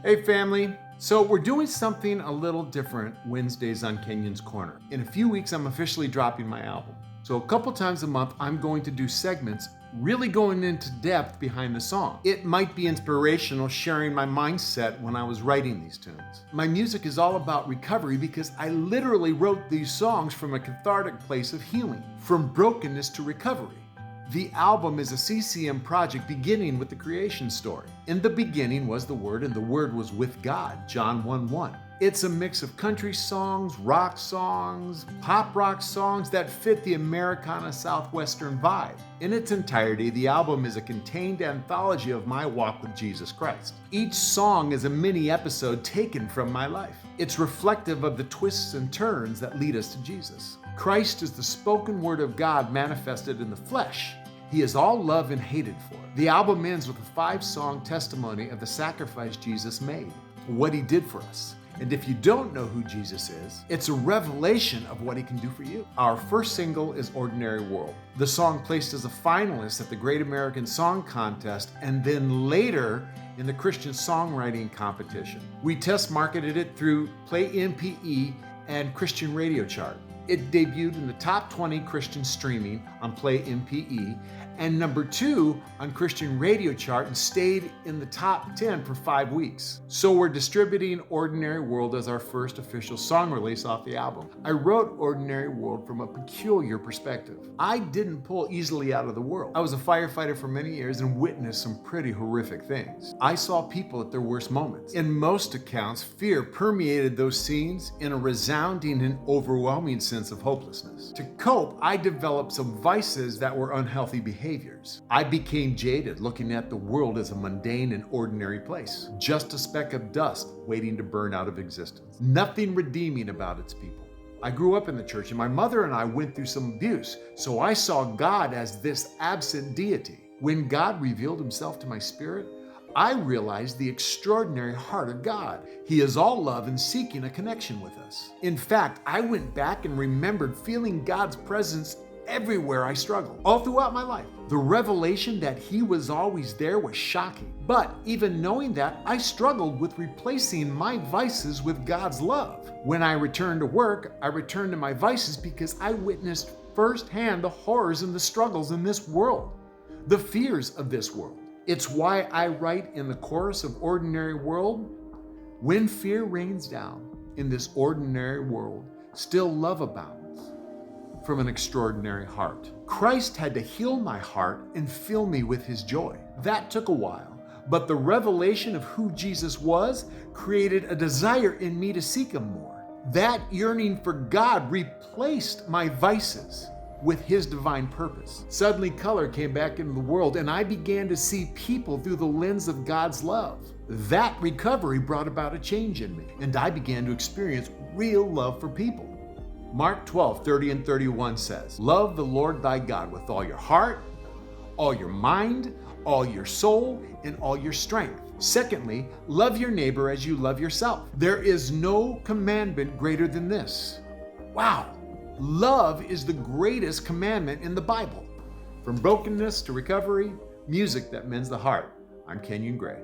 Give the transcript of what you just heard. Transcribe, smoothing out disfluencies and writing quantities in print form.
Hey family, so we're doing something a little different Wednesdays on Kenyon's Corner. In a few weeks, I'm officially dropping my album. So a couple times a month, I'm going to do segments really going into depth behind the song. It might be inspirational, sharing my mindset when I was writing these tunes. My music is all about recovery because I literally wrote these songs from a cathartic place of healing, from brokenness to recovery. The album is a CCM project beginning with the creation story. In the beginning was the Word, and the Word was with God, John 1:1. It's a mix of country songs, rock songs, pop rock songs that fit the Americana Southwestern vibe. In its entirety, the album is a contained anthology of my walk with Jesus Christ. Each song is a mini episode taken from my life. It's reflective of the twists and turns that lead us to Jesus. Christ is the spoken word of God manifested in the flesh. He is all loved and hated for. The album ends with a 5-song testimony of the sacrifice Jesus made, what he did for us. And if you don't know who Jesus is, it's a revelation of what he can do for you. Our first single is Ordinary World. The song placed as a finalist at the Great American Song Contest and then later in the Christian Songwriting Competition. We test marketed it through Play MPE and Christian Radio Chart. It debuted in the top 20 Christian streaming on Play MPE and number 2 on Christian Radio Chart and stayed in the top 10 for 5 weeks. So we're distributing Ordinary World as our first official song release off the album. I wrote Ordinary World from a peculiar perspective. I didn't pull easily out of the world. I was a firefighter for many years and witnessed some pretty horrific things. I saw people at their worst moments. In most accounts, fear permeated those scenes in a resounding and overwhelming sense of hopelessness. To cope, I developed some vices that were unhealthy behaviors. I became jaded, looking at the world as a mundane and ordinary place, just a speck of dust waiting to burn out of existence. Nothing redeeming about its people. I grew up in the church, and my mother and I went through some abuse, so I saw God as this absent deity. When God revealed himself to my spirit, I realized the extraordinary heart of God. He is all love and seeking a connection with us. In fact, I went back and remembered feeling God's presence everywhere I struggled, all throughout my life. The revelation that he was always there was shocking. But even knowing that, I struggled with replacing my vices with God's love. When I returned to work, I returned to my vices because I witnessed firsthand the horrors and the struggles in this world, the fears of this world. It's why I write in the chorus of Ordinary World, when fear rains down in this ordinary world, still love abounds from an extraordinary heart. Christ had to heal my heart and fill me with his joy. That took a while, but the revelation of who Jesus was created a desire in me to seek him more. That yearning for God replaced my vices with his divine purpose. Suddenly color came back into the world and I began to see people through the lens of God's love. That recovery brought about a change in me and I began to experience real love for people. Mark 12:30 and 31 says, "Love the Lord thy God with all your heart, all your mind, all your soul, and all your strength. Secondly, love your neighbor as you love yourself. There is no commandment greater than this." Wow! Love is the greatest commandment in the Bible. From brokenness to recovery, music that mends the heart. I'm Kenyon Gray.